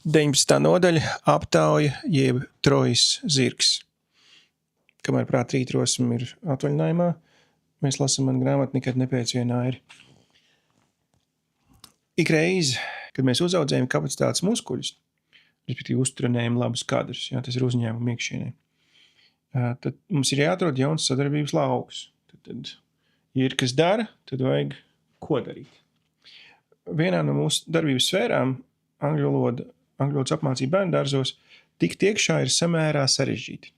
19. nodaļa aptauja jeb Trojas zirgs. Kamēr prāt rītrosme ir atvaļinājumā, mēs lasam man grāmatu nekad nepēc vienā ir. Ikreiz, kad mēs uzaudzējam kapacitātes muskuļus, respektīvi uzturinējam labus kadrus, tas ir uzņēmuma iekšienē, tad mums ir jāatrod jauns sadarbības lauks. Tad, ja ir kas dara, tad vajag ko darīt. Vienā no mūsu darbības sfērām, angļu valodas apmācība bērndārzos, tikt iekšā ir samērā sarežģīti.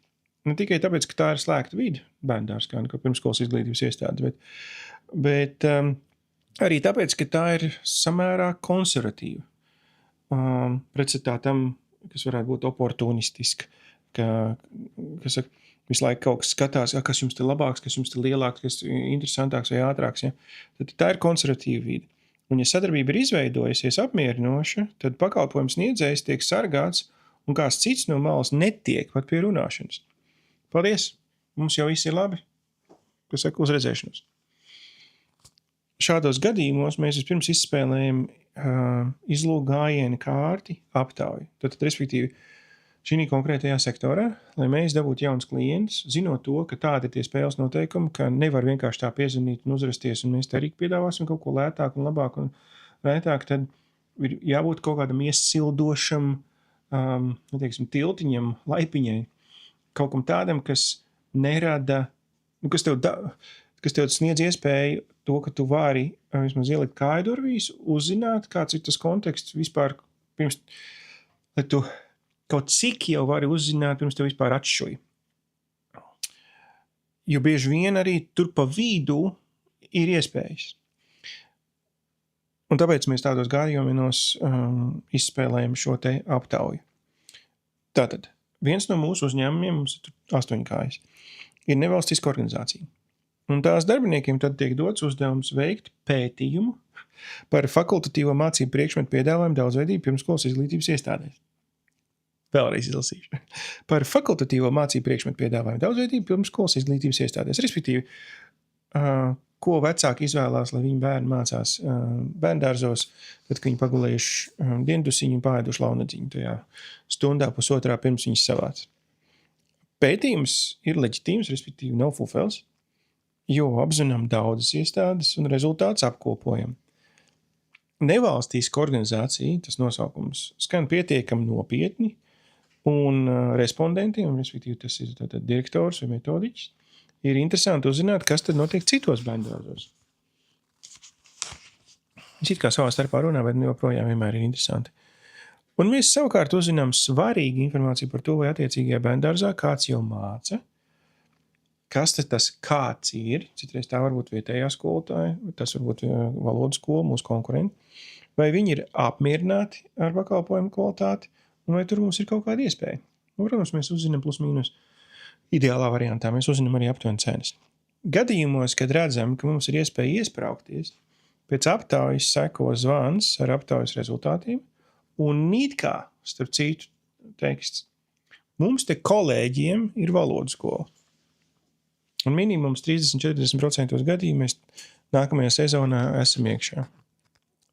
Ne tikai tāpēc, ka tā ir slēgta vide, bērndārs, kā pirmskolas izglītības iestāde, bet arī tāpēc, ka tā ir samērā konservatīva. Pretstatā tam, kas varētu būt oportunistiska, kas visu laiku kaut kas skatās, kas jums te labāks, kas jums te lielāks, kas interesantāks vai ātrāks. Ja? Tad tā ir konservatīva vide. Un ja sadarbība ir izveidojusies apmierinoša, tad pakalpojums sniedzējs tiek sargāts un kāds cits no malas netiek pat pie runāšanas. Paldies! Mums jau viss ir labi. Kas saka, uz redzēšanos. Šādos gadījumos mēs vispirms izspēlējam izlūku gājienu kārti aptauju. Tad, respektīvi, šī konkrētajā sektorā, lai mēs dabūtu jauns klientus, zinot to, ka tādi ir tie spēles noteikumi, ka nevar vienkārši tā piezvanīt un uzrasties, un mēs te arī piedāvāsim kaut ko lētāku un labāku un rētāku, tad ir jābūt kaut kādam iesildošam, tiltiņam, laipiņai, kaut kam tādam, kas nerada, kas tev sniedz iespēju to, ka tu vari vismaz ielikt kāju durvīs, uzzināt, kāds ir tas konteksts vispār pirms, lai tu kaut cik jau vari uzzināt, pirms tev vispār atšuj. Jo bieži vien arī tur pa vidu ir iespējas. Un tāpēc mēs tādos gadījumos izspēlējam šo te aptauju. Tātad, viens no mūsu uzņēmumiem, mums ir 8 kājas, ir nevalstiska organizācija. Un tās darbiniekiem tad tiek dots uzdevums veikt pētījumu par fakultatīvo mācību priekšmetu piedāvājumu daudzveidību pirmskolas izglītības iestādēs. Vēlreiz izlasīšu. Par fakultatīvo mācību priekšmetu piedāvājumu daudzveidību pirmskolas izglītības iestādēs. Respektīvi, ko vecāki izvēlās, lai viņi bērni mācās bērndārzos, tad, kad viņi pagulējuši diendusiņu un pāēduši launadziņu tajā stundā pusotrā pirms viņas savāc. Pētījums ir leģitīms, respektīvi nav fufels, jo apzinām daudzas iestādes un rezultātus apkopojam. Nevalstiska organizācija, tas nosaukums, skan pietiekami nopietni, un respondentiem, respektīvi tas ir tātad direktors vai metodiķis, ir interesanti uzzināt, kas tad notiek citos bērndārzos. Viņš it kā savā starpā runā, bet joprojām vienmēr ir interesanti. Un mēs savukārt uzzinām svarīgu informāciju par to, vai attiecīgajā bērndārzā kāds jau māca, kas tas kāds ir, citreiz tā var būt vietējā skolotāja, tas var būt valodas skola, mūsu konkurenti, vai viņi ir apmierināti ar pakalpojumu kvalitāti, un vai tur mums ir kaut kāda iespēja. Un, protams, mēs uzzinām plus mīnus ideālā variantā, mēs uzzinām arī aptuveni cenas. Gadījumos, kad redzam, ka mums ir iespēja iespraukties, pēc aptaujas seko zvans ar aptaujas rezultātiem, un it kā, starp citu teksts, mums te kolēģiem ir valodas skola. Un minimums 30-40% gadījumā mēs nākamajā sezonā esam iekšā.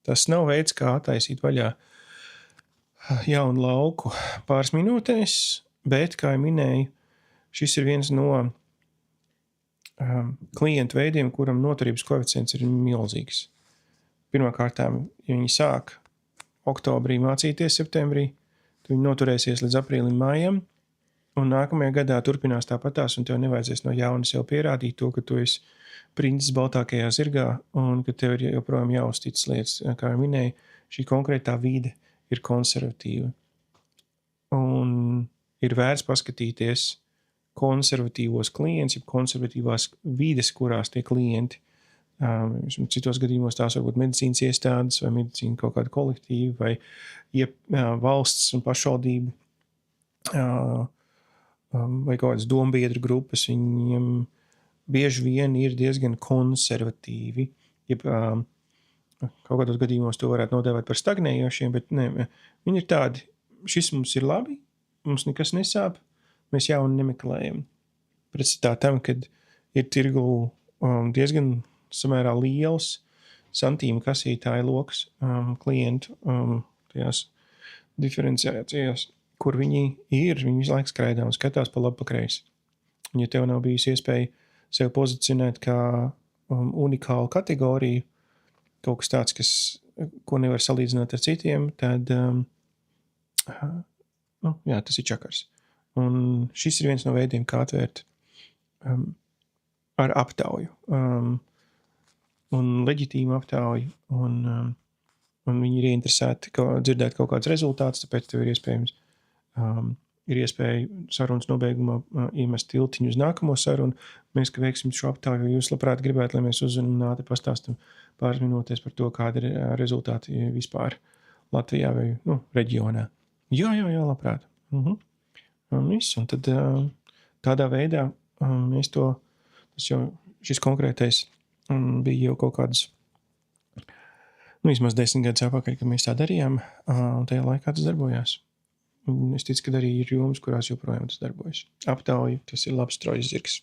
Tas nav veids, kā attaisīt vaļā jaunu lauku pāris minūtēs, bet, kā jau minēju, šis ir viens no klientu veidiem, kuram noturības koeficients ir milzīgs. Pirmkārtām, ja viņi sāk oktobrī mācīties septembrī, tad viņi noturēsies līdz aprīlim mājam, un nākamajā gadā turpinās tāpatās, un tev nevajadzēs no jauna sev pierādīt to, ka tu esi princis baltākajā zirgā, un ka tev ir joprojām jāuztic lietas. Kā jau minēju, šī konkrētā vide ir konservatīva. Un ir vērts paskatīties konservatīvos klientus, konservatīvās vides, kurās tie klienti. Citos gadījumos tās var būt medicīnas iestādes, vai medicīna kaut kāda kolektīva, vai valsts un pašvaldību vai kaut kādas dombiedru grupas, viņiem bieži vien ir diezgan konservatīvi. Kaut kādos gadījumos to varētu nodēvēt par stagnējošiem, bet ne, viņi ir tādi, šis mums ir labi, mums nekas nesāp, mēs jaunu nemeklējam. Pretstatā tam, kad ir tirgu diezgan samērā liels santīmu kasītāju loks klientu tajās diferenciācijās, kur viņi ir, viņi visu laiku skraidā un skatās pa labi pa kreisi. Un ja tev nav bijis iespēja sev pozicionēt kā unikālu kategoriju, kaut kas tāds, ko nevar salīdzināt ar citiem, tad tas ir čakars. Un šis ir viens no veidiem, kā atvērt ar aptauju. Un leģitīmu aptauju. Un viņi ir ieinteresēti dzirdēt kaut kādus rezultātus, tāpēc tev ir iespējams ir iespēja sarunas nobeigumā iemest tiltiņu uz nākamo sarunu. Mēs, ka veiksim šo aptauju, jūs labprāt gribētu, lai mēs uzrunāti pastāstam pāris minūtēs par to, kāda ir rezultāti vispār Latvijā vai reģionā. Jā, labprāt. Un viss. Un tad tādā veidā šis konkrētais bija jau kaut kādas vismaz 10 gadus atpakaļ, kad mēs tā darījām, un tajā laikā tas darbojās. Un es ticu, ka arī ir jomas, kurās joprojām tas darbojas. Aptauja, tas ir labs trojas zirgs.